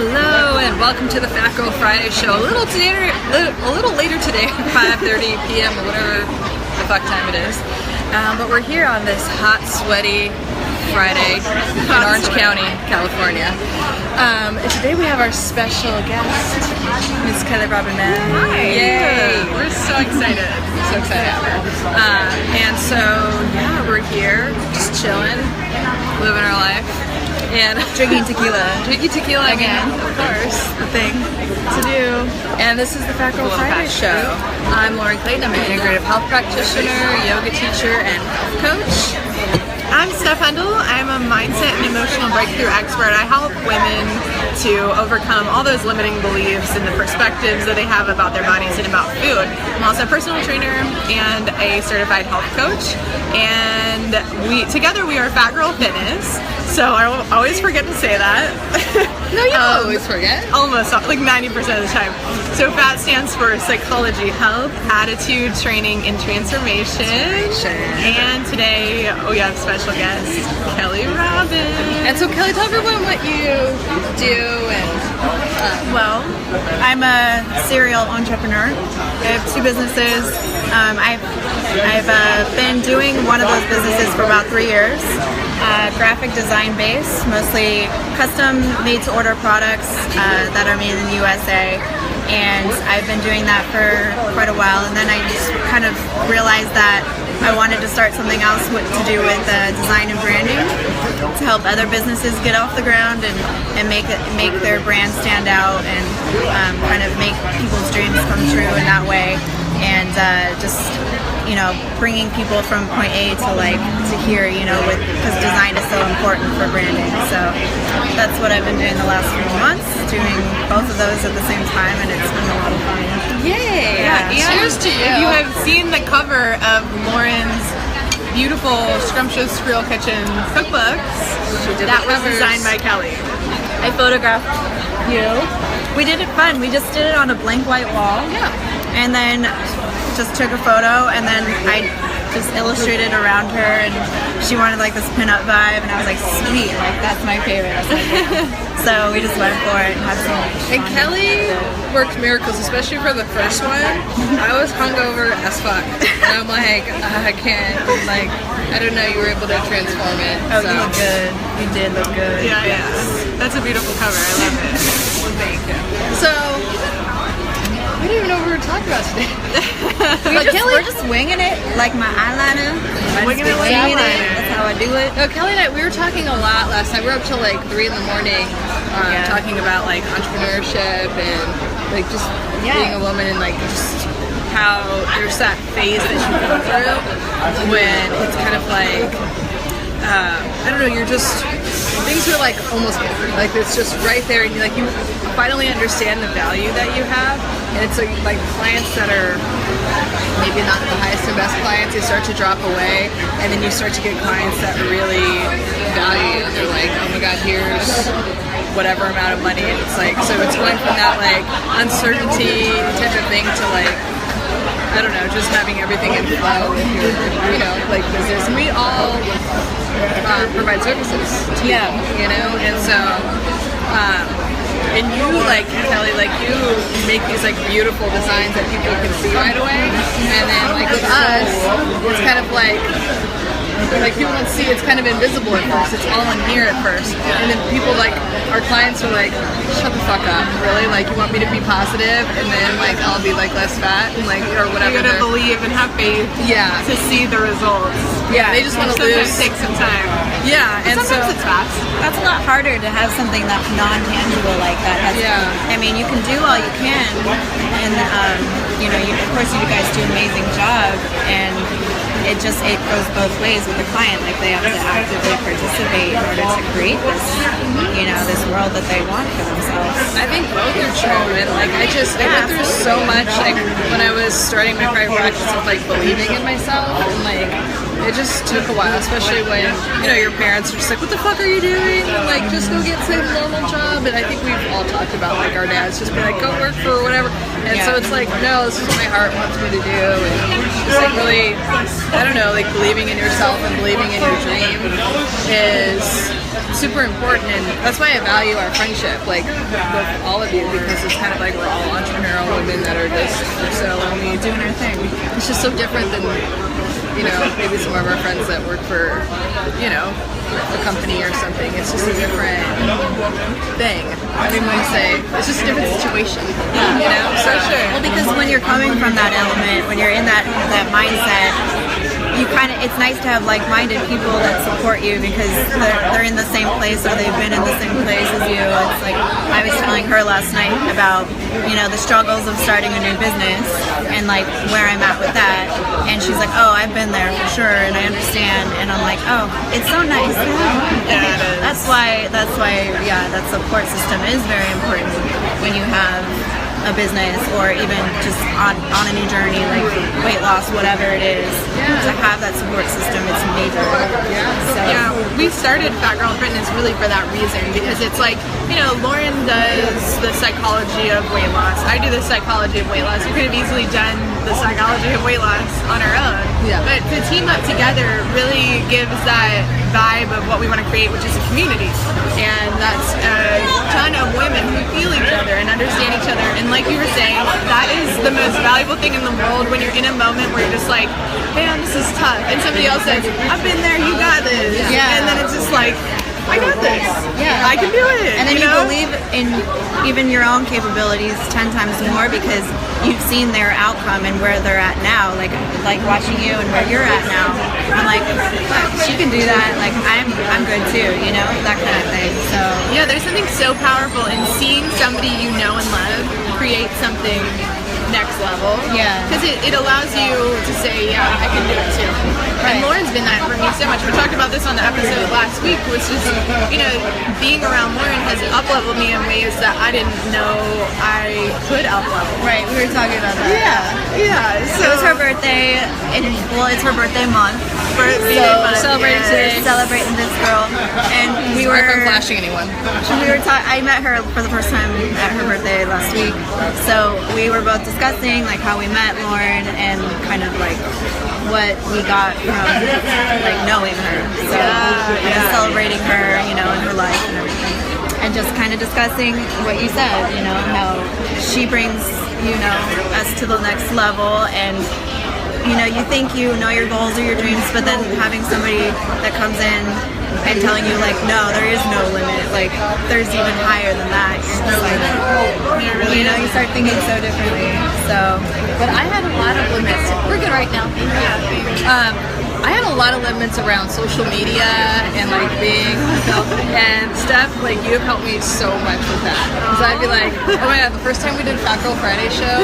Hello and welcome to the Fat Girl Friday Show. A little later today, 5:30 p.m. or whatever the fuck time it is. But we're here on this hot, sweaty Friday in Orange County, California. And today we have our special guest, Miss ROBYN. Hi! Yay! We're so excited. So excited to have her. And so, yeah, we're here, just chilling, living our life. And Drinking tequila. Again, of course, the thing to do. And this is the Fat Girl Friday Show. I'm Lauren Clayton. I'm an integrative health practitioner, yoga teacher, and health coach. I'm Steph. I'm a mindset and emotional breakthrough expert. I help women to overcome all those limiting beliefs and the perspectives that they have about their bodies and about food. I'm also a personal trainer and a certified health coach. And together we are Fat Girl Fitness. So I will always forget to say that. No, you don't always forget. Almost, like 90% of the time. So FATT stands for Psychology, Health, Attitude, Training, and Transformation. And today we have special guest, ROBYN. And so Kelly, tell everyone what you do and... Well, I'm a serial entrepreneur. I have two businesses. I've been doing one of those businesses for about 3 years. Graphic design based, mostly custom made to order products that are made in the USA. And I've been doing that for quite a while, and then I just kind of realized that I wanted to start something else to do with design and branding to help other businesses get off the ground and make their brand stand out and kind of make people's dreams come true in that way. And just, you know, bringing people from point A to here, you know, because design is so important for branding. So that's what I've been doing the last few months, doing both of those at the same time, and it's been a lot of fun. Yay! Yeah, Cheers to you! If you have seen the cover of Lauren's beautiful Scrumptious Real Kitchen cookbooks, that was designed by Kelly. I photographed you. We did it fun. We just did it on a blank white wall. Yeah. And then just took a photo, and then I just illustrated around her, and she wanted like this pinup vibe, and I was like, sweet, like that's my favorite. So we just went for it and had so much fun. And Kelly worked miracles, especially for the first one. I was hungover as fuck, and I'm like, I can't, like, I don't know, you were able to transform it. Oh, you look good. You did look good. Yeah, yes. That's a beautiful cover. I love it. Thank you. So, we don't even know what we were talking about today. We're just winging it, like my eyeliner. Winging it like eyeliner. That's how I do it. No, Kelly and I, we were talking a lot last night. We were up till like 3 in the morning talking about like entrepreneurship and like just being a woman and like just how there's that phase that you go through when it's kind of like, I don't know, you're just, things are like almost like it's just right there, and you finally understand the value that you have, and it's like clients that are maybe not the highest and best clients, they start to drop away, and then you start to get clients that really value you. They're like, oh my god, here's whatever amount of money, and it's like, so it's going from that like uncertainty type of thing to like, I don't know, just having everything in flow with your, you know, like business. And we all provide services to you, you know, and so, and you, like, Kelly, like, you make these, like, beautiful designs that people can see right away. And then, like, with us, it's kind of like people don't see, it's kind of invisible at first. It's all in here at first. And then people, like, our clients are like, shut the fuck up, really? Like, you want me to be positive, and then, like, I'll be, like, less fat, and, like, or whatever. You gotta believe and have faith to see the results. Yeah, they just want to lose. Sometimes take some time. Yeah, and sometimes it's fast. That's a lot harder to have something that's non-tangible like that. I mean, you can do all you can, and you know, of course, you guys do an amazing job, and it goes both ways with the client. Like, they have to actively participate in order to create this, you know, this world that they want for themselves. I think both are true, and like I went through so much, like when I was starting my private practice, of like believing in myself, and like it just took a while, especially when, you know, your parents are just like, what the fuck are you doing? Like, just go get some normal job. And I think we've all talked about, like, our dads just be like, go work for whatever. And And so it's like, no, this is what my heart wants me to do. And just like really, I don't know, like believing in yourself and believing in your dream is super important. And that's why I value our friendship, like with all of you, because it's kind of like we're all entrepreneurial women that are just so lonely doing our thing. It's just so different than, you know, maybe some of our friends that work for, you know, a company or something. It's just a different thing. I mean, when you say it's just a different situation, you know? For sure. Well, because when you're coming from that element, when you're in that mindset, you kind of, it's nice to have like-minded people that support you because they're in the same place or they've been in the same place as you. It's like I was telling her last night about, you know, the struggles of starting a new business and like where I'm at with that, and she's like, oh, I've been there for sure and I understand, and I'm like, oh, it's so nice. Yeah, it is. That's why yeah, that support system is very important when you have a business or even just on a new journey like weight loss, whatever it is. To have that support system, it's major. Yeah, we started Fat Girl Fitness really for that reason, because it's like, you know, Lauren does the psychology of weight loss. I do the psychology of weight loss. We could have easily done the psychology of weight loss on our own. Yeah. But to team up together really gives that vibe of what we want to create, which is a community. And that's a ton of women who feel each other and understand each other. And like you were saying, that is the most valuable thing in the world when you're in a moment where you're just like, man, this is tough. And somebody else says, I've been there, you got this. Yeah. And then it's just like, I got this. Yeah. I can do it. And then you know? believe in even your own capabilities 10 times more because you've seen their outcome and where they're at now. Like watching you and where you're at now. I'm like, fuck, she can do that. Like I'm good too, you know, that kind of thing. So yeah, there's something so powerful in seeing somebody you know and love create something next level. Yeah. Because it allows you to say, yeah, I can do it too. Right. And Lauren's been that for me so much. We talked about this on the episode last week, which is, you know, being around Lauren has up-leveled me in ways that I didn't know I could up-level. right, we were talking about that. Yeah. It So was her birthday, and well, it's her birthday month. birthday So month, celebrating yes. today. Celebrating this girl, and we Sorry if I'm were. flashing anyone. I met her for the first time at her birthday last week. So we were both discussing like how we met Lauren and kind of like what we got from like knowing her. So and celebrating her, you know, in her life and everything. And just kind of discussing what you said, you know, how she brings, you know, us to the next level, and you know, you think you know your goals or your dreams, but then having somebody that comes in and telling you like, no, there is no limit, like there's even higher than that. You're just like, you know, you start thinking so differently. So, But I had a lot of limits. We're good right now. I had a lot of limits around social media and like being, and Steph, like you have helped me so much with that. Because I'd be like, oh my god, the first time we did Fat Girl Friday show,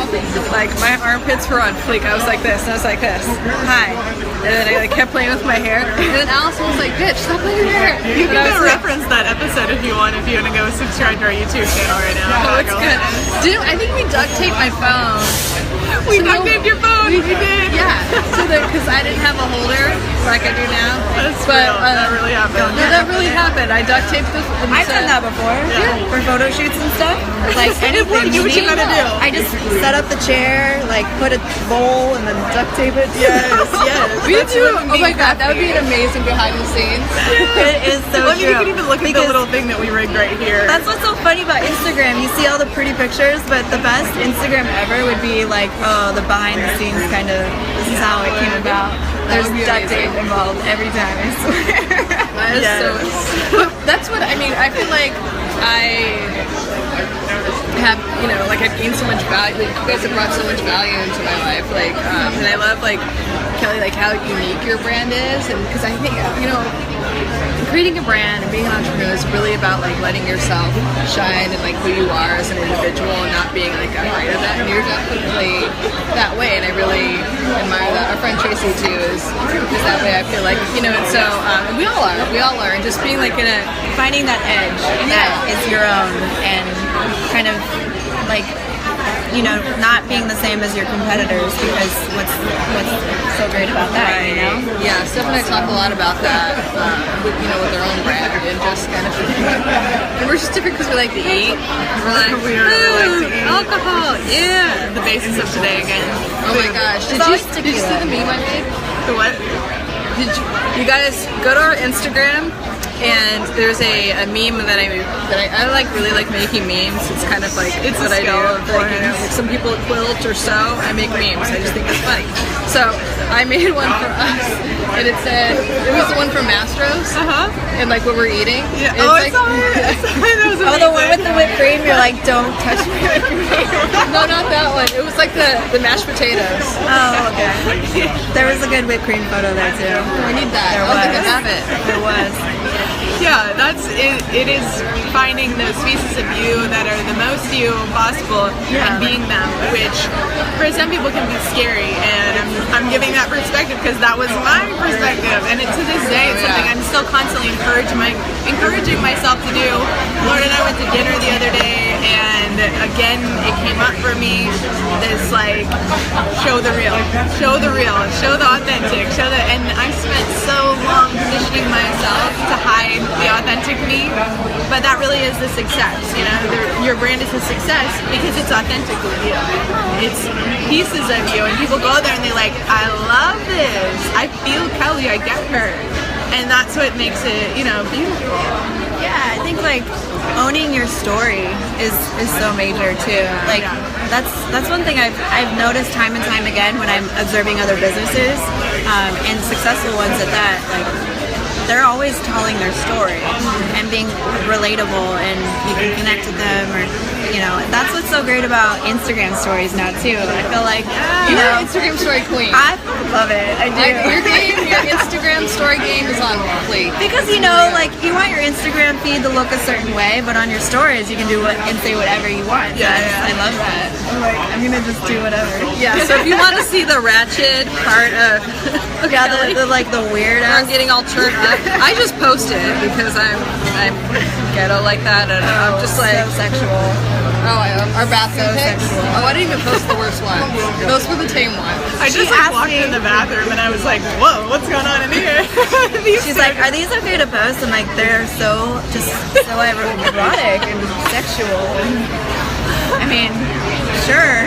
like my armpits were on fleek. I was like this, and I was like this. Hi. And then I like kept playing with my hair. And then Allison was like, bitch, stop playing with your hair. You And I can was like, reference that episode if you want to go subscribe to our YouTube channel right now. oh, it's good. Dude, I think we duct taped my phone. We duct taped your phone. You did. Yeah, because I didn't have a holder like I do now. That's but real. That really happened. No, that really happened. I duct taped the. I've done that before for photo shoots and stuff. Like anything. do what you gotta do. I just set up the chair, like put a bowl, and then duct tape it. Yes. We That's do. what Oh my being god, that would be an amazing behind the scenes. It is so I mean, true. you can even look at the Because little thing that we rigged right here. that's what's so funny about Instagram. You see all the pretty pictures, but the best Instagram ever would be like, oh, the behind the scenes kind of. This is how it came about. There's would be duct amazing. tape involved every time. I swear. That is so. That's what I mean. I feel like I have, you know, like I've gained so much value. Like, you guys have brought so much value into my life. Like, and I love like Kelly, like how unique your brand is, and because I think, you know, creating a brand and being an entrepreneur is really about like letting yourself shine and like who you are as an individual and not being like afraid of that. And you're definitely that way, and I really admire that. Our friend Tracy too is that way. I feel like, you know, and so and we all are, and just being like in a Finding that edge that is your own, and kind of like, you know, not being the same as your competitors, because what's so great about that, you know? Yeah, Steph and I talk a lot about that, you know, with our own brand, and just kind of, and we're just different because we like to eat. We're like, We really like to eat. alcohol, yeah. The basis of today again. Oh my gosh, did you see the meme I made? The what? You guys go to our Instagram, and there's a meme that I like, really like making memes. It's kind of like It's what a I do. skill, of Like, you know, course. like some people quilt or sew. I make memes. I just think it's funny. So I made one for us, and it said, it was the one from Mastro's, and like what we're eating. Yeah. It's Oh, like, I saw it. That was Oh, the one with amazing. the whipped cream, you're like, don't touch my whipped cream. no, not that one. It was like the mashed potatoes. Oh, okay. There was a good whipped cream photo there too. We need that. There I don't think I was. have it. There was. Yeah, that's it. It is finding those pieces of you that are the most you possible and being them, which for some people can be scary. And I'm giving that perspective because that was my perspective, and to this day, it's something I'm still constantly encouraging myself to do. Lauren and I went to dinner the other day, and again, it came up for me. This like, show the real, show the authentic, and I spent so long conditioning myself to hide the authentic me, but that really is the success. You know, your brand is a success because it's authentic with you. It's pieces of you, and people go there and they're like, I love this. I feel Kelly. I get her, and that's what makes it, you know, beautiful. Yeah, I think like owning your story is so major too. Like that's one thing I've noticed time and time again when I'm observing other businesses, and successful ones at that. Like, they're always telling their story and being relatable, and you can connect with them, or, you know, that's what's so great about Instagram stories now too. I feel like, you You're know, an Instagram story queen. I love it. I do. Like, your Instagram story game is on fleek. Because, you know, like, you want your Instagram feed to look a certain way, but on your stories you can do and say whatever you want. Yeah, I love that. I'm like, I'm gonna just do whatever. Yeah, so if you want to see the ratchet part of Yeah, Kelly, the like the weird I'm ass. getting all turned up. I just posted it because I'm ghetto like that, and I'm just like, so sexual. our bathroom So pics. sexual. Oh, I didn't even post the worst ones. Those were the tame ones. I just asked walked me- in the bathroom and I was like, whoa, what's going on in here? She's like, are these okay to post? I'm like, they're so erotic and sexual. I mean, sure.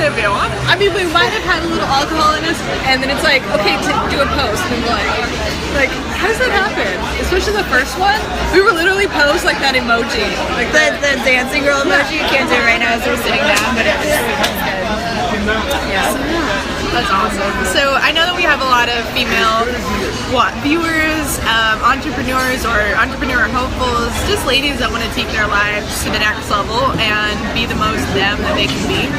if you want. I mean, we might have had a little alcohol in us, and then it's like, okay, to do a post, and like, how does that happen? Especially the first one, we were literally posed like that emoji, like The dancing girl emoji, you can't do it right now as we're sitting down, but it was good. Yeah. That's awesome. So I know that we have a lot of female viewers, entrepreneurs or entrepreneur hopefuls, just ladies that want to take their lives to the next level and be the most them that they can be.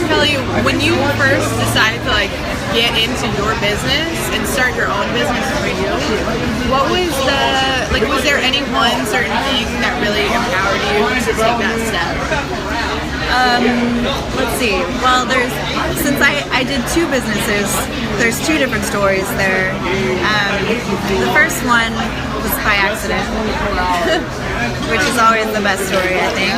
Kelly, when you first decided to like get into your business and start your own business for you, what was was there any one certain thing that really empowered you to take that step? Let's see. Well, since I did two businesses, there's two different stories there. The first one was by accident, which is always the best story, I think.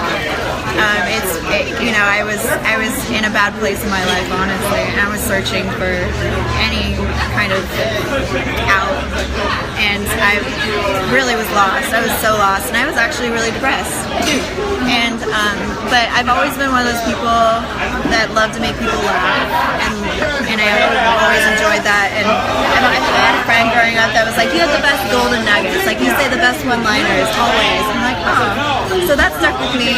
I was in a bad place in my life, honestly, and I was searching for any kind of out, and I really was lost. I was so lost, and I was actually really depressed too. And but I've always been one of those people that love to make people laugh, and I always enjoyed that. And I had a friend growing up that was like, "You have the best golden nuggets. Like, you say the best one-liners always." I'm like, "Oh." So that stuck with me.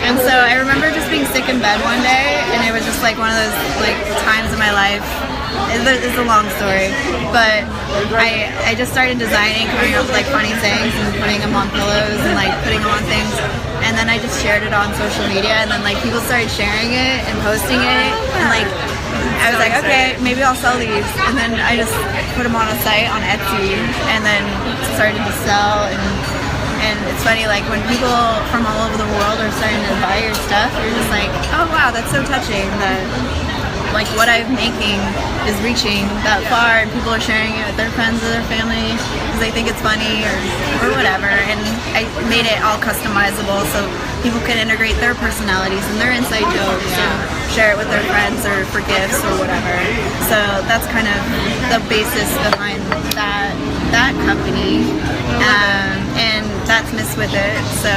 And so I remember just being sick in bed one day, and it was just like one of those like times in my life. It's a long story, but I just started designing, coming up with like funny things and putting them on pillows and like putting them on things, and then I just shared it on social media, and then like people started sharing it and posting it, and like I was like, okay, maybe I'll sell these, and then I just put them on a site on Etsy, and then started to sell. And it's funny, like when people from all over the world are starting to buy your stuff, you're just like, oh wow, that's so touching that like what I'm making is reaching that far, and people are sharing it with their friends or their family because they think it's funny or whatever. And I made it all customizable so people can integrate their personalities and their inside jokes and share it with their friends or for gifts or whatever. So that's kind of the basis behind that company, and that's Miss With It. So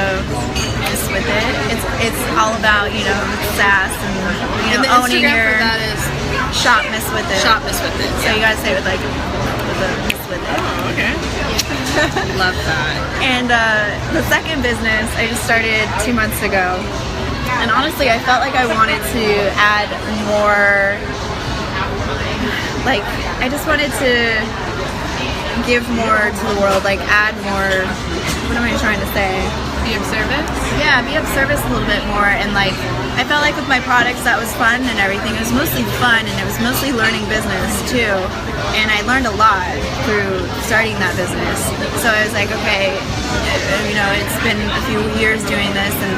Miss With It, it's all about sass and And the owning Instagram your for that is shop Miss With It. Shop Miss With It. So you gotta say it with with a Miss With It. Oh, okay. Love that. And the second business I just started 2 months ago, and honestly I felt like I wanted to add more, like I just wanted to give more to the world, like add more, what am I trying to say? Be of service? Yeah, be of service a little bit more. And like I felt like with my products that was fun and everything. It was mostly fun and it was mostly learning business too. And I learned a lot through starting that business. So I was like, okay, it's been a few years doing this, and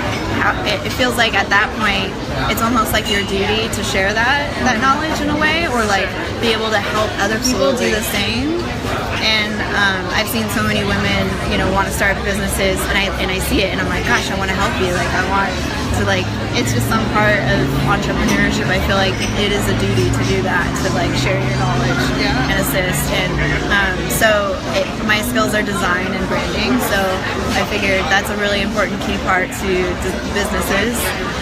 it feels like at that point it's almost like your duty to share that knowledge in a way, or like be able to help other people do the same. And I've seen so many women, want to start businesses, and I see it, and I'm like, gosh, I want to help you. Like, I want to, like, it's just some part of entrepreneurship. I feel like it is a duty to do that, to like share your knowledge and assist. And my skills are design and branding, so I figured that's a really important key part to businesses.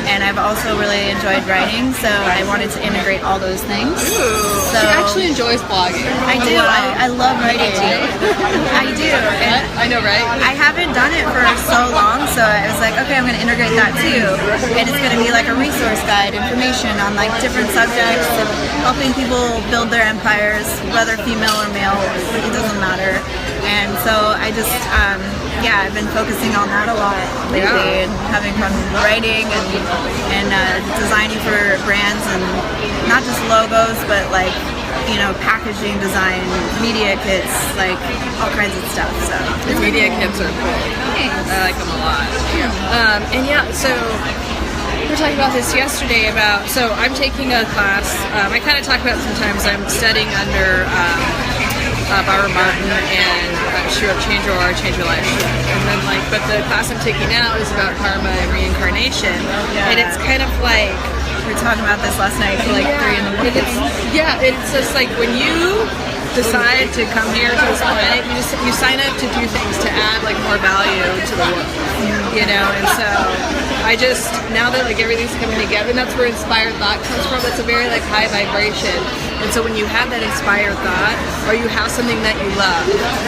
And I've also really enjoyed writing, so I wanted to integrate all those things. So She actually enjoys blogging. I do. I love writing. I do. And I know, right? I haven't done it for so long, so I was like, okay, I'm going to integrate that too. And it's going to be like a resource guide, information on like different subjects, and helping people build their empires, whether female or male, it doesn't matter. And so I just, I've been focusing on that a lot lately, and having fun writing and designing for brands, and not just logos, but like packaging design, media kits, like all kinds of stuff. So The media kits are cool. I like them a lot. So we were talking about this yesterday so I'm taking a class. I kind of talk about it sometimes. I'm studying under Barbara Martin, and she wrote Change Your Aura, Change Your Life. And then but the class I'm taking now is about karma and reincarnation. And it's kind of like, we were talking about this last night till like 3 in the morning. It's just like when you decide to come here to this planet, you sign up to do things to add like more value to the world, and so I just, now that like everything's coming together, and that's where inspired thought comes from. It's a very like high vibration, and so when you have that inspired thought, or you have something that you love,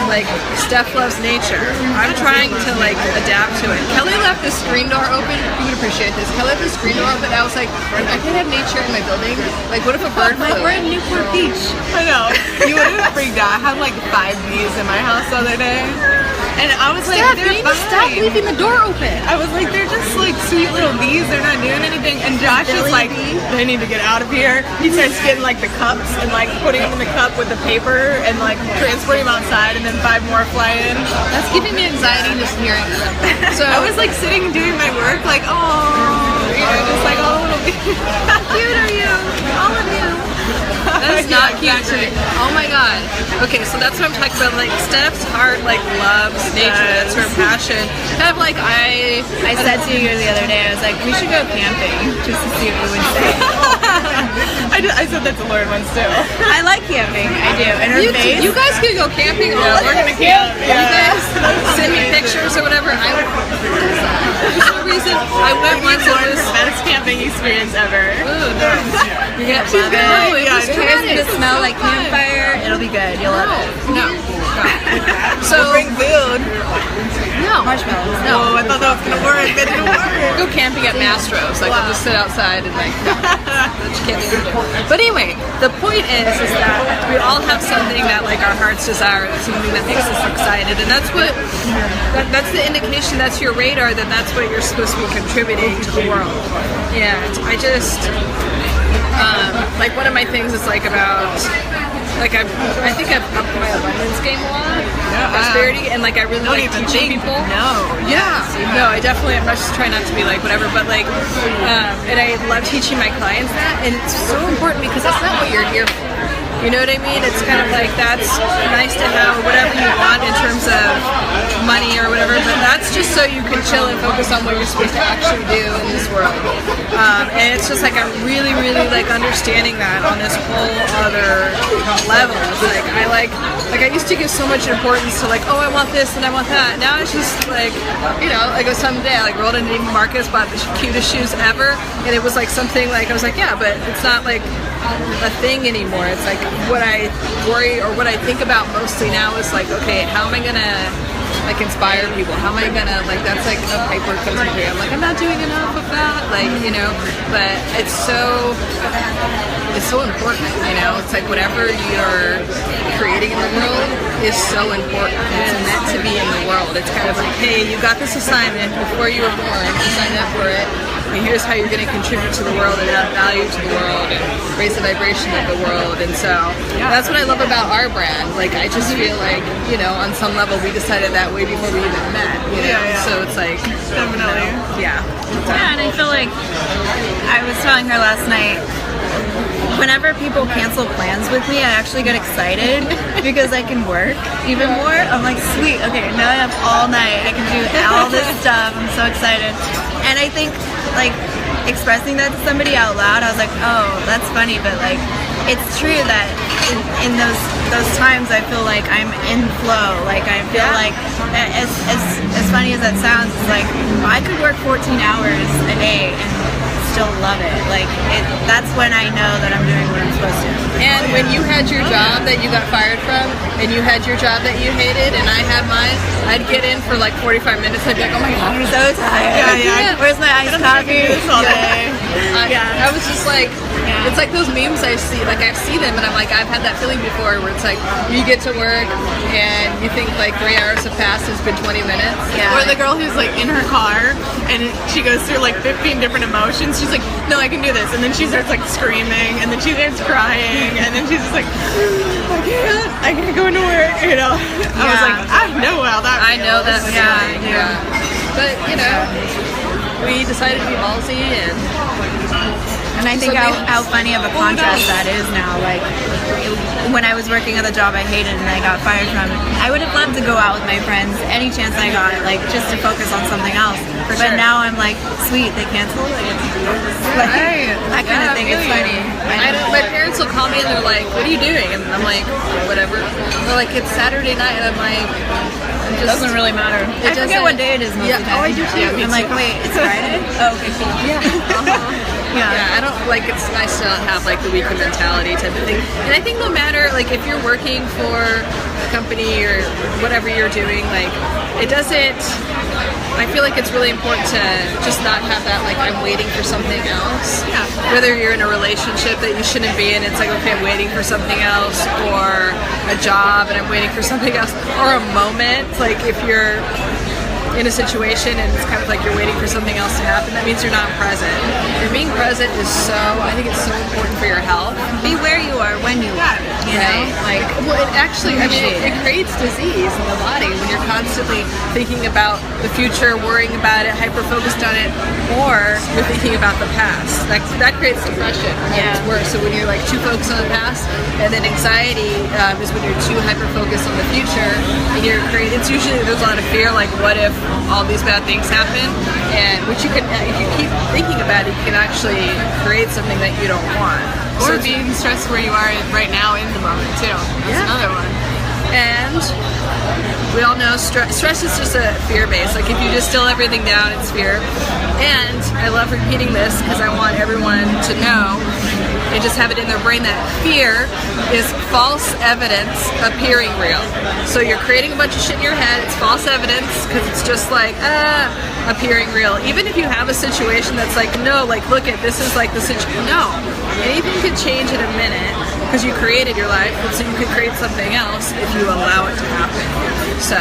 like Steph loves nature, I'm trying to like adapt to it. Kelly left the screen door open. You can appreciate this. Kelly left the screen door open. I was like, I can't have nature in my building. Like, what if a bird flew? We're in Newport Beach. I know. You would have freaked out. I had like 5 bees in my house the other day. And I was like, Steph, they're you need to stop fine. leaving the door open. I was like, they're just like sweet little bees. They're not doing anything. And Josh is like, they need to get out of here. He starts getting like the cups and like putting them in the cup with the paper and like transporting them outside, and then 5 more fly in. That's giving me anxiety just hearing that. So I was like sitting doing my work, like, oh, just like, oh, little bee. How cute are you? All of you. that is not cute to me. Oh my god. Okay, so that's what I'm talking about. Like Steph's heart like loves nature. That's her passion. Kind of like I said to you the other day, I was like, we should go camping just to see what you would say. I said that to Lauren once too. I like camping. I do. And her face. You guys could go camping. Yeah, we're gonna camp. You guys send me pictures or whatever. I would. For some reason, I went once. It was the best camping experience ever. Ooh, no. You're gonna She's gonna, it was it's gonna smell like campfire. It'll be good. You'll love it. No. So bring food. No. Marshmallows. No, I thought that was gonna work. It didn't work. Go camping at Mastro's. Like, we'll just sit outside and like. But anyway, the point is that we all have something that like our hearts desire. That's something that makes us excited, and that's what. That's the indication. That's your radar. That's what you're supposed to be contributing to the world. And I just. Like one of my things is like about like I think I've upped my abundance game a lot, prosperity, and like I really like teaching people. No, I definitely. I'm just trying not to be like whatever, but like, and I love teaching my clients that, and it's so important because that's not what you're here for. You know what I mean? It's kind of like that's nice to have whatever you want in terms of money or whatever, but that's just so you can chill and focus on what you're supposed to actually do in this world. And it's just like I'm really like understanding that on this whole other level. It's like I used to give so much importance to like, oh, I want this and I want that. Now it's just like, you know, like someday I like rolled into Neiman Marcus, bought the cutest shoes ever, and it was like something like I was like, yeah, but it's not like a thing anymore. It's like what I worry or what I think about mostly now is like, okay, how am I gonna like inspire people? How am I gonna like that's like a hyper concentrate. I'm like, I'm not doing enough of that, like, you know, but it's so important, you know. It's like whatever you're creating in the world is so important. It's meant to be in the world. It's kind of like, hey, you got this assignment before you were born, you signed up for it. And here's how you're going to contribute to the world and add value to the world and raise the vibration of the world. And so that's what I love about our brand. Like, I just feel like, you know, on some level we decided that way before we even met, you know? So it's like, definitely. Yeah, and I feel like I was telling her last night, whenever people cancel plans with me, I actually get excited because I can work even more. I'm like, sweet, okay, now I have all night. I can do all this stuff. I'm so excited. And I think, like, expressing that to somebody out loud, I was like, oh, that's funny, but like, it's true that in those times I feel like I'm in flow. Like, I feel like, as funny as that sounds, it's like I could work 14 hours a day and still love it. Like, that's when I know that I'm doing what I'm supposed to. And when you had your job that you got fired from, and you had your job that you hated, and I had mine, I'd get in for like 45 minutes. I'd be like, oh my god, I'm so tired. Where's my iced coffee? All day. I was just like, it's like those memes I see. Like, I see them, and I'm like, I've had that feeling before, where it's like you get to work and you think like 3 hours have passed. It's been 20 minutes. Or the girl who's like in her car and she goes through like 15 different emotions. She's like, no, I can do this, and then she starts like screaming, and then she starts crying, and then she's just like, I can't go into work, you know. I was like, I know how that feels. I know that feeling. Yeah. But you know, we decided to be ballsy, and I think how funny of a contrast that is now. Like, when I was working at the job I hated and I got fired from, I would have loved to go out with my friends any chance I got, like, just to focus on something else. But now I'm like, sweet, they canceled? Like, that kind of thing. It's funny. My parents will call me and they're like, what are you doing? And I'm like, whatever. They're like, it's Saturday night, and I'm like, it doesn't really matter. I forget what day it is most of the time. Oh, I do too. I'm like, wait, it's Friday? Oh, okay, cool. Yeah, I don't like. It's nice to have like the weekend mentality type of thing. And I think no matter like if you're working for a company or whatever you're doing, like it doesn't. I feel like it's really important to just not have that like I'm waiting for something else. Yeah. Whether you're in a relationship that you shouldn't be in, it's like okay, I'm waiting for something else, or a job and I'm waiting for something else, or a moment. Like if you're in a situation and it's kind of like you're waiting for something else to happen, that means you're not present. And being present is I think it's so important for your health. Be where you are when you are, you know? Like, well, it actually, I mean, it creates disease in the body when you're constantly thinking about the future, worrying about it, hyper-focused on it, or you're thinking about the past. That creates depression. It's worse. So when you're like too focused on the past, and then anxiety is when you're too hyper-focused on the future, and it's usually, there's a lot of fear, like what if all these bad things happen, and which you can, if you keep thinking about it, you can actually create something that you don't want. Or being stressed where you are right now in the moment too. That's another one. And we all know stress is just a fear base. Like if you distill everything down, it's fear. And I love repeating this because I want everyone to know and just have it in their brain that fear is false evidence appearing real. So you're creating a bunch of shit in your head, it's false evidence because it's just like appearing real. Even if you have a situation that's like, no, like look at this is like the situation. No, anything could change in a minute because you created your life, and so you could create something else if you allow it to happen. So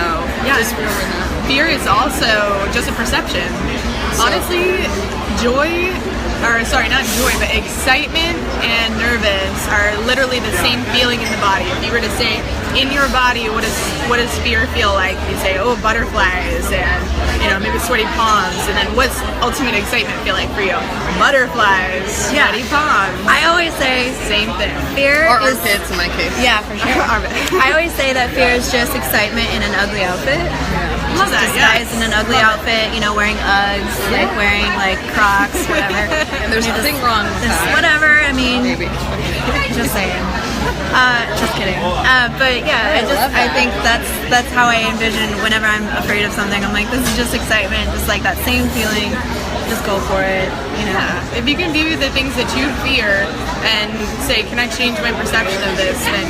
just remember that. Fear is also just a perception. Honestly, joy or sorry, not joy, but excitement and nervous are literally the same feeling in the body. If you were to say, in your body, what does fear feel like? You say, oh, butterflies, and maybe sweaty palms. And then what's ultimate excitement feel like for you? Butterflies, sweaty palms. I always say same thing. Fear or is armpits in my case. Yeah, for sure. I always say that fear is just excitement in an ugly outfit. Love that, Disguised in an ugly outfit, wearing Uggs, like wearing like Crocs, whatever. And there's nothing wrong with that. Whatever, I mean, Maybe. just saying. Just kidding. But yeah, I think that's how I envision whenever I'm afraid of something. I'm like, this is just excitement, just like that same feeling. Just go for it, Yeah. If you can do the things that you fear and say, can I change my perception of this, then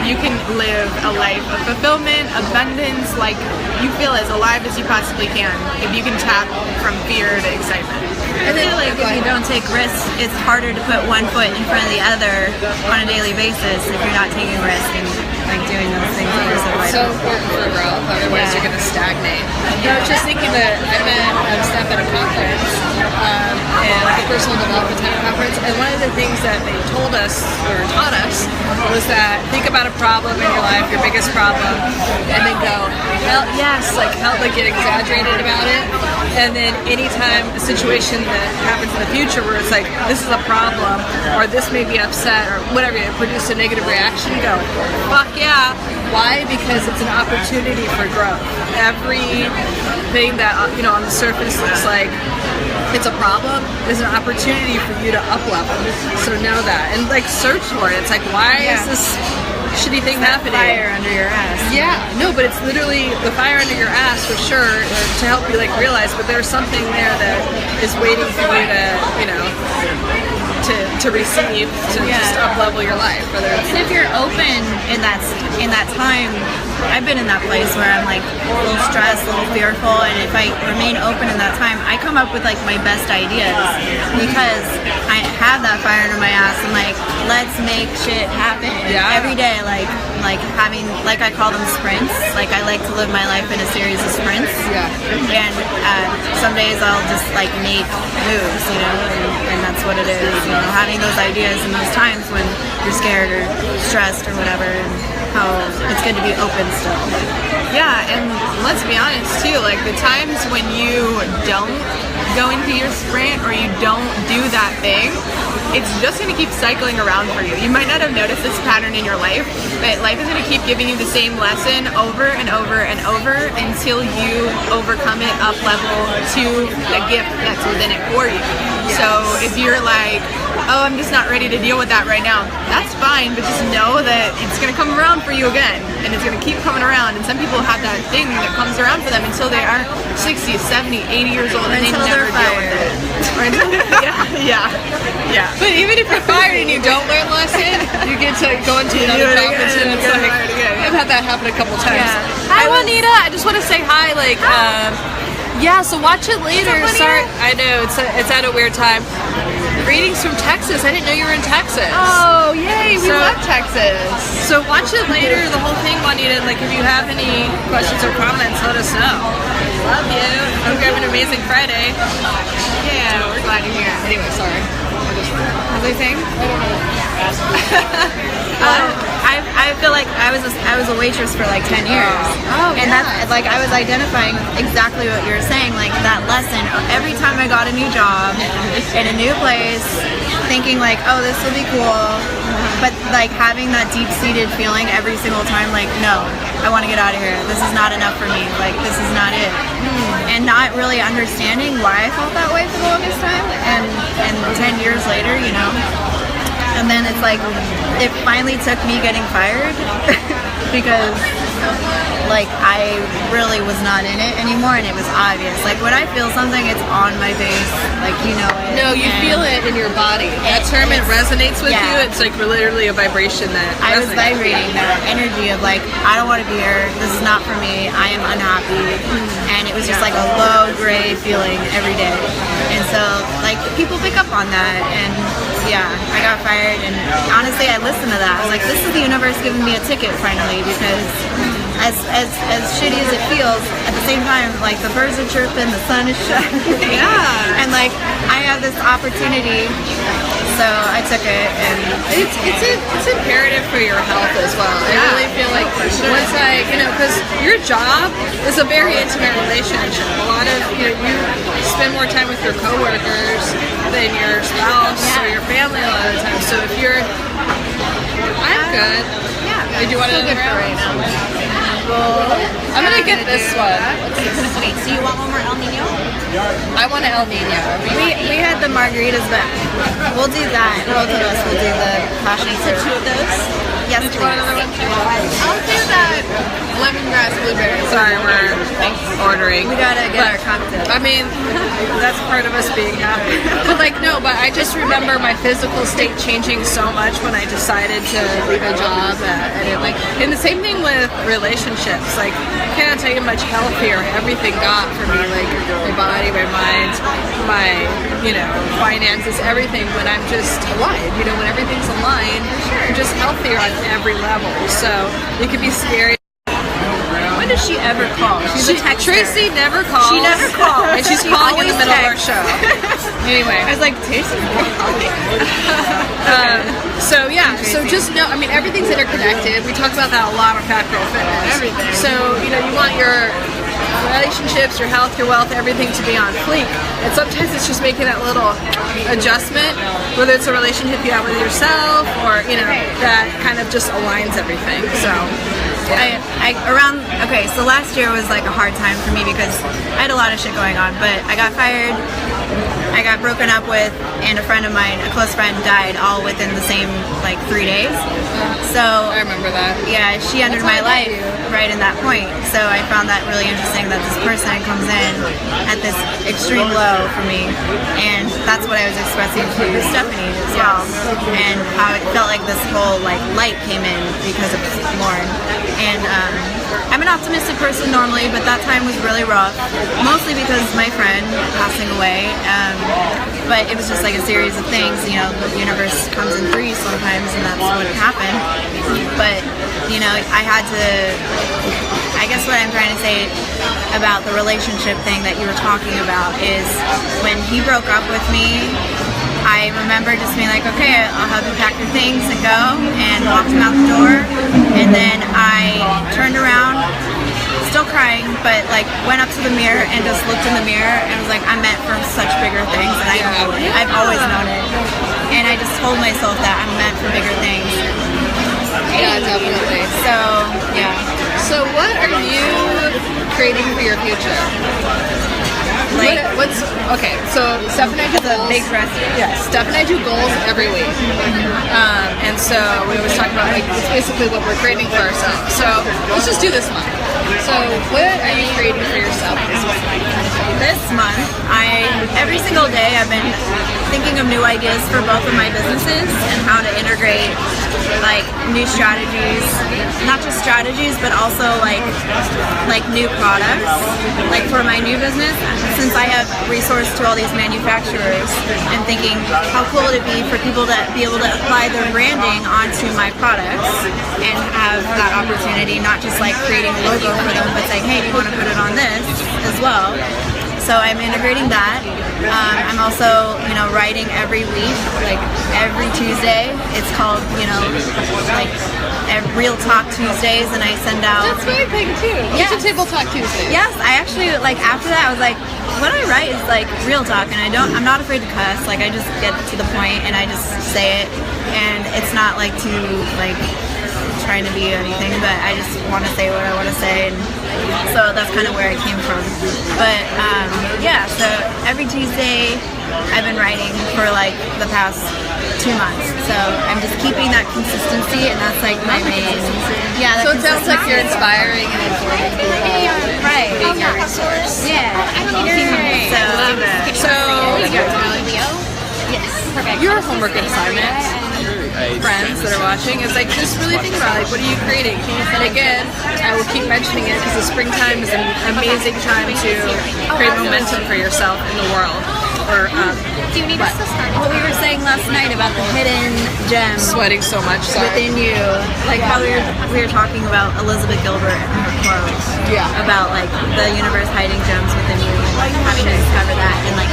you can live a life of fulfillment, abundance, like you feel as alive as you possibly can if you can tap from fear to excitement. I feel like if you don't take risks, it's harder to put one foot in front of the other on a daily basis if you're not taking risks and like doing those things that are so It's vital. so important for growth, otherwise you're going to stagnate. I was just thinking that I met Steph at a conference, and like a personal development type of conference, and one of the things that they told us, or taught us, was that think about a problem in your life, your biggest problem, and then go, well, yes, like get exaggerated about it, and then anytime a situation that happens in the future where it's like, this is a problem, or this made me upset, or whatever, it produced a negative reaction, go, fuck yeah. Why? Because it's an opportunity for growth. Everything that, on the surface looks like it's a problem is an opportunity for you to up level. So know that. And like search for it. It's like, why is this shitty thing happening? Fire under your ass. Yeah, no, but it's literally the fire under your ass for sure to help you like realize, but there's something there that is waiting for you to, to receive, to just up level your life. And if you're open in that time, I've been in that place where I'm like a little stressed, a little fearful, and if I remain open in that time, I come up with like my best ideas because I have that fire under my ass. I'm like, let's make shit happen every day. Like having, like I call them sprints. Like I like to live my life in a series of sprints. Yeah. And some days I'll just like make moves, and that's what it is. Having those ideas in those times when you're scared or stressed or whatever. And how it's good to be open still. Yeah, and let's be honest too, like the times when you don't go into your sprint or you don't do that thing, it's just going to keep cycling around for you. You might not have noticed this pattern in your life, but life is going to keep giving you the same lesson over and over and over until you overcome it, up level to the gift that's within it for you. Yes. So if you're like, oh, I'm just not ready to deal with that right now, that's fine, but just know that it's going to come around for you again, and it's going to keep coming around. And some people have that thing that comes around for them until they are 60, 70, 80 years old, and they never deal with it. Yeah. But even if you're fired and you don't learn the lesson, you get to go into another conference, and it's like, I've had that happen a couple times. Yeah. Hi, Juanita. I just want to say hi. Like, yeah. So watch it later. Sorry, I know it's at a weird time. Greetings from Texas. I didn't know you were in Texas. Oh, yay! We love Texas. So watch it later, the whole thing, Juanita. Like, if you have any questions or comments, let us know. Love you. Hope you have an amazing Friday. Yeah, we're glad you're here. Anyway, sorry. What was I saying? I feel like I was a waitress for like 10 years. And that's like I was identifying exactly what you were saying, like that lesson. Every time I got a new job in a new place, thinking like, oh, this will be cool, but like having that deep-seated feeling every single time, like, no, I want to get out of here. This is not enough for me. Like, this is not it. And not really understanding why I felt that way for the longest time. And 10 years later, and then it's like, it finally took me getting fired because like I really was not in it anymore, and it was obvious. Like when I feel something, it's on my face, like it. No, you feel it in your body. That term, it resonates with you. It's like literally a vibration that I was vibrating that energy of like, I don't want to be here. This is not for me. I am unhappy, and it was just like a low gray feeling every day. And so like people pick up on that, and I got fired, and honestly I listened to that. I was like, this is the universe giving me a ticket finally, because as shitty as it feels, at the same time, like the birds are chirping, the sun is shining. Yeah. And like I have this opportunity, so I took it, and it's imperative for your health as well. I really feel like once because your job is a very intimate relationship. A lot of you spend more time with your coworkers than your spouse or your family a lot of the time. So if I'm good. yeah, Do you want to good for right now. Well, I'm gonna get this one. Wait, so you want one more El Nino? I want an El Nino. We had the margaritas, but we'll do that. Both of us will do the passion fruit. Two of those. Yes, please. I'll do that lemongrass blueberry. Sorry, we're ordering. We gotta get our cocktail. I mean, that's part of us being happy. But but I just remember my physical state changing so much when I decided to leave a job. And the same thing with relationships. Like, I cannot tell you how much healthier everything got for me. Like, my body, my mind, my, finances, everything when I'm just aligned. When everything's aligned, you're just healthier on every level. So it can be scary. When does she ever call? She's a texter. Tracy never calls. She never calls. And she's She calling in the always middle of our texts. show. Anyway. I was like, Tracy's So just know, everything's interconnected. We talk about that a lot on PHATTGirlFitness. Everything. So, you want your relationships, your health, your wealth, everything to be on fleek. And sometimes it's just making that little adjustment, whether it's a relationship you have with yourself or, that kind of just aligns everything. So, so last year was like a hard time for me because I had a lot of shit going on, but I got fired, I got broken up with, and a friend of mine, a close friend, died all within the same 3 days. So I remember that. yeah, she entered my life right in that point. So I found that really interesting that this person comes in at this extreme low for me, and that's what I was expressing to Stephanie as well, and how it felt like this whole light came in because of Lauren. And I'm an optimistic person normally, but that time was really rough, mostly because my friend passing away. But it was just like a series of things. The universe comes in threes sometimes, and that's what happened. But I had to. I guess what I'm trying to say about the relationship thing that you were talking about is when he broke up with me, I remember just being like, okay, I'll help you pack your things and go, and walked him out the door. And then I turned around, still crying, but went up to the mirror and just looked in the mirror and was like, I'm meant for such bigger things, and I've always known it. And I just told myself that I'm meant for bigger things. Yeah, definitely. So, yeah. So what are you creating for your future? So Steph and I do goals. Big press. Yes, Steph and I do goals every week. And so we always talk about it's basically what we're creating for ourselves. So let's just do this month. So what are you creating for yourself this month? This month, every single day I've been thinking of new ideas for both of my businesses and how to integrate new strategies, not just strategies, but also new products. For my new business, since I have resource to all these manufacturers, and thinking how cool would it be for people to be able to apply their branding onto my products and have that opportunity, not just creating a logo for them, but saying, hey, do you want to put it on this as well? So I'm integrating that. I'm also, writing every week, every Tuesday. It's called, Real Talk Tuesdays, and I send out. That's my thing too. Yeah. It's a Table Talk Tuesday. Yes, I actually after that I was like, what I write is real talk, and I'm not afraid to cuss. I just get to the point and I just say it, and it's not trying to be anything, but I just want to say what I want to say, and so that's kind of where it came from. But so every Tuesday I've been writing for the past 2 months, so I'm just keeping that consistency, and that's my main. Yeah. So it sounds like you're inspiring and informing people. Right. Being your resource. Yeah. Right. So, I love it. So yes. your homework assignment, friends that are watching, is just really think about what are you creating. And again, I will keep mentioning it because the springtime is an amazing time to create momentum for yourself in the world. or Do you need us to start? What we were saying last night about the hidden gems sweating so much. Sorry. within you, like how we were talking about Elizabeth Gilbert and her quote. Yeah. About like the universe hiding gems within you and like having to discover that, and like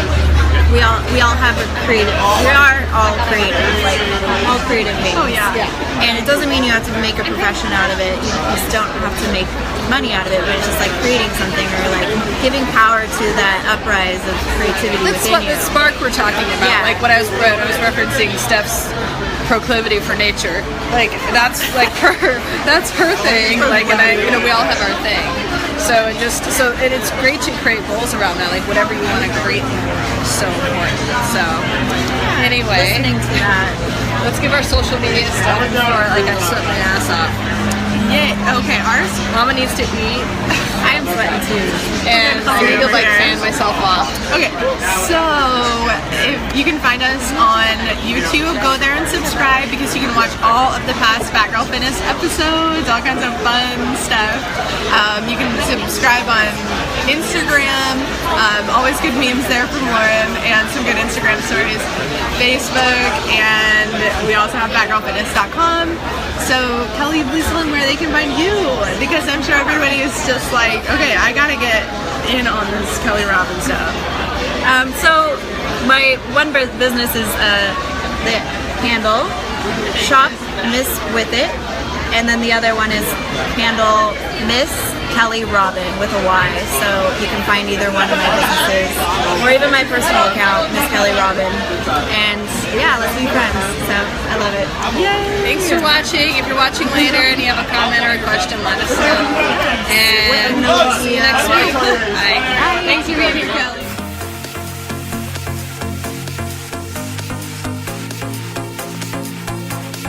we all have a creative. We are all creative, like all creative beings. Oh yeah. And it doesn't mean you have to make a profession out of it. You just don't have to make money out of it, but it's just like creating something or like giving power to that uprise of creativity That's within what you. the spark we're talking about. Yeah. Like when I was referencing Steph's proclivity for nature. Like that's like that's her thing. Like, and I, we all have our thing. So and it's great to create goals around that. Like whatever you want to create is so important. So anyway, Listening to that. let's give our social media stuff before like I sweat my ass off. Yeah. Okay. Ours. Mama needs to eat, I am sweating too. and I need to like fan myself off. Okay, so if you can find us on YouTube, go there and subscribe because you can watch all of the past PHATTGirlFitness episodes, all kinds of fun stuff. You can subscribe on Instagram, always good memes there from Lauren and some good Instagram stories. Facebook, and we also have PHATTGirlFitness.com. So Kelly, please tell them where they can find you because I'm sure everybody is just like, okay, I gotta get in on this Kelly Robyn stuff. So my one business is the handle Shop Miss With It, and then the other one is handle Miss Kelly Robyn with a Y. So you can find either one of my businesses or even my personal account, Miss Kelly Robyn. And yeah, let's be friends. So I love it. Yay! Thanks for watching. If you're watching later and you have a comment or a question, let us know. And we'll see you next week. Bye. Thanks for being here, Kelly.